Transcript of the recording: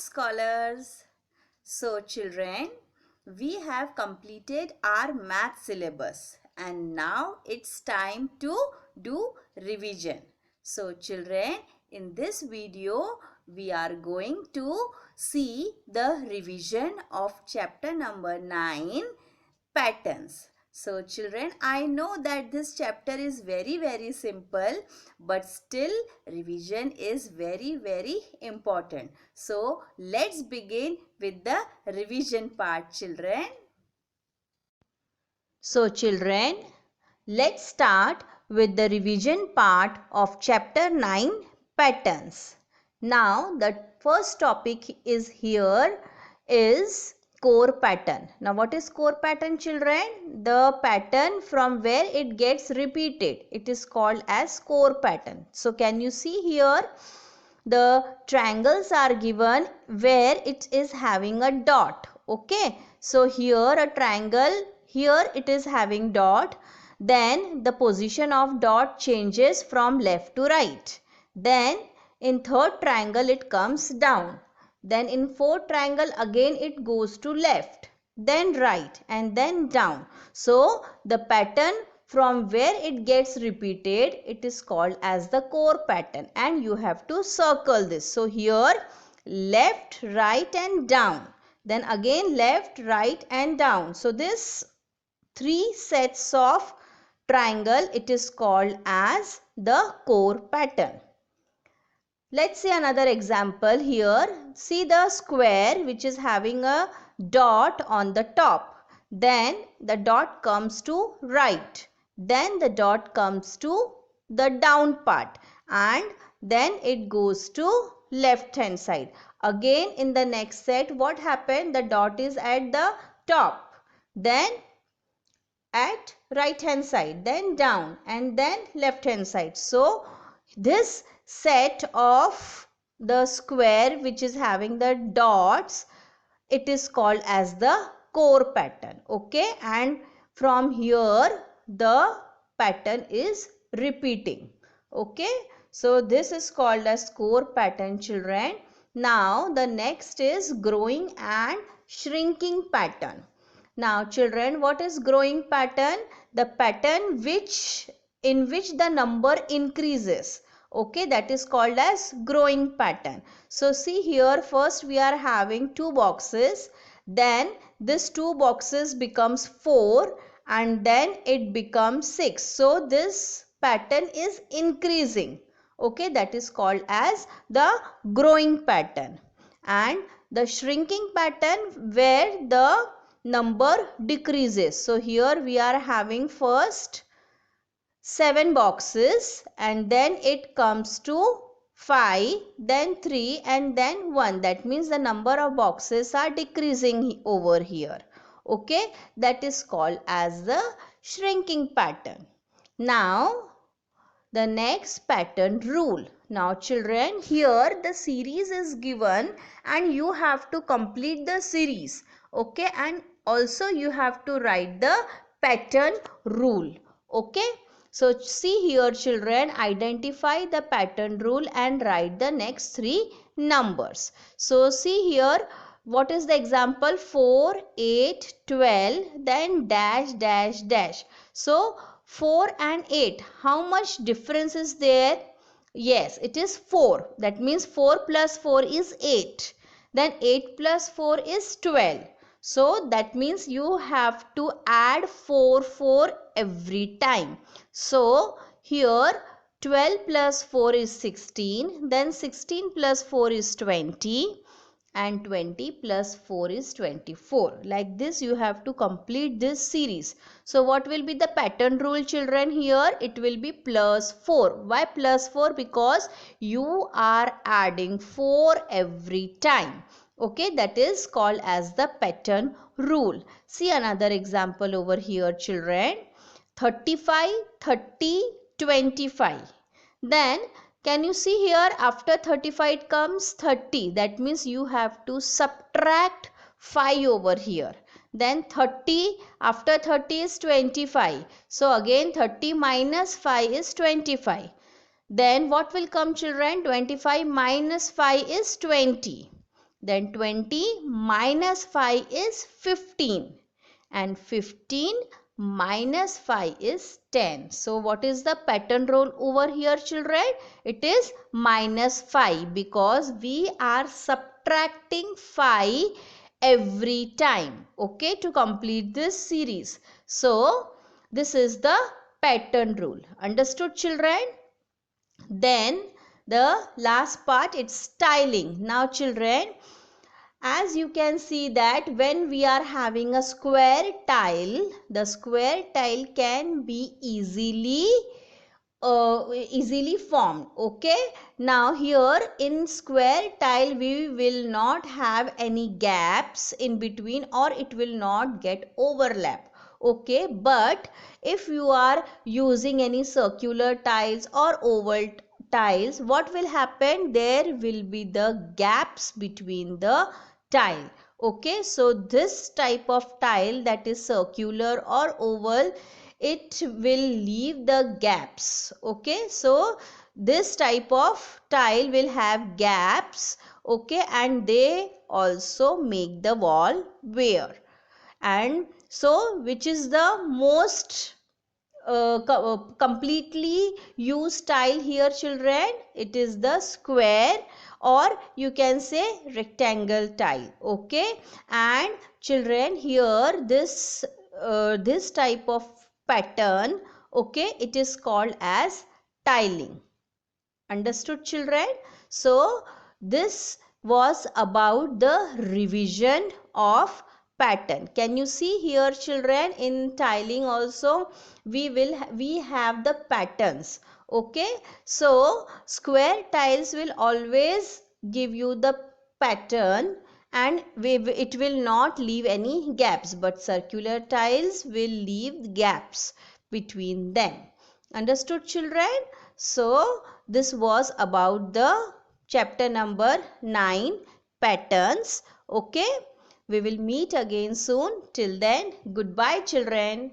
scholars. So children, we have completed our math syllabus and now it's time to do revision. So children, in this video we are going to see the revision of chapter number 9, patterns. So children, I know that this chapter is very simple, but still revision is very important. So let's begin with the revision part, children. So children, let's start with the revision part of chapter 9, patterns. Now the first topic is here is core pattern. Now what is core pattern, children? The pattern from where it gets repeated. It is called as core pattern. So can you see here? The triangles are given where it is having a dot. Okay, so here a triangle, here it is having dot, then the position of dot changes from left to right, then in third triangle it comes down, then in fourth triangle again it goes to left, then right, and then down. So the pattern from where it gets repeated, it is called as the core pattern, and you have to circle this. So here left, right and down, then again left, right and down. So this three sets of triangle, it is called as the core pattern. Let's see another example here. See the square which is having a dot on the top. Then the dot comes to right. Then the dot comes to the down part. And then it goes to left hand side. Again in the next set, what happened? The dot is at the top. Then at right hand side, then down, and then left hand side. So this set of the square which is having the dots, it is called as the core pattern. Okay, and from here the pattern is repeating. Okay, so this is called as core pattern, children. Now the next is growing and shrinking pattern. Now children, what is growing pattern? The pattern in which the number increases. Okay, that is called as growing pattern. So see here, first we are having two boxes, then this two boxes becomes 4 and then it becomes 6. So this pattern is increasing. Okay, that is called as the growing pattern. And the shrinking pattern where the number decreases. So here we are having first 7 boxes and then it comes to 5, then 3 and then 1. That means the number of boxes are decreasing over here. Okay, that is called as the shrinking pattern. Now the next pattern rule. Now children, here the series is given and you have to complete the series. Okay, and also you have to write the pattern rule. Okay, so see here children, identify the pattern rule and write the next 3 numbers. So see here, what is the example? 4, 8, 12, then dash dash dash. So 4 and 8, how much difference is there? Yes, it is 4. That means 4 plus 4 is 8. Then 8 plus 4 is 12. So that means you have to add 4 every time. So here 12 plus 4 is 16. Then 16 plus 4 is 20. And 20 plus 4 is 24. Like this you have to complete this series. So what will be the pattern rule, children? Here it will be plus 4. Why plus 4? Because you are adding 4 every time. Okay, that is called as the pattern rule. See another example over here, children. 35, 30, 25. Then can you see here, after 35 it comes 30. That means you have to subtract 5 over here. Then 30, after 30 is 25. So again 30 minus 5 is 25. Then what will come, children? 25 minus 5 is 20. Then 20 minus 5 is 15. And 15 minus 5 is 10. So what is the pattern rule over here, children? It is minus 5 because we are subtracting 5 every time, okay, to complete this series. So this is the pattern rule. Understood, children? Then the last part, it's styling. Now children, as you can see that when we are having a square tile, the square tile can be easily formed. Okay, now here in square tile we will not have any gaps in between, or it will not get overlap. Okay, but if you are using any circular tiles or oval tiles, what will happen? There will be the gaps between the tile. Okay, so this type of tile, that is circular or oval, it will leave the gaps. Okay, so this type of tile will have gaps. Okay, and they also make the wall bare. And so which is the most completely used tile here, children? It is the square, or you can say rectangle tile. Okay, and children, here this type of pattern, okay, it is called as tiling. Understood, children? So this was about the revision of pattern. Can you see here, children? In tiling also we have the patterns. Okay, so square tiles will always give you the pattern, and it will not leave any gaps, but circular tiles will leave gaps between them. Understood, children? So this was about the chapter number 9, patterns. Okay, we will meet again soon. Till then, goodbye, children.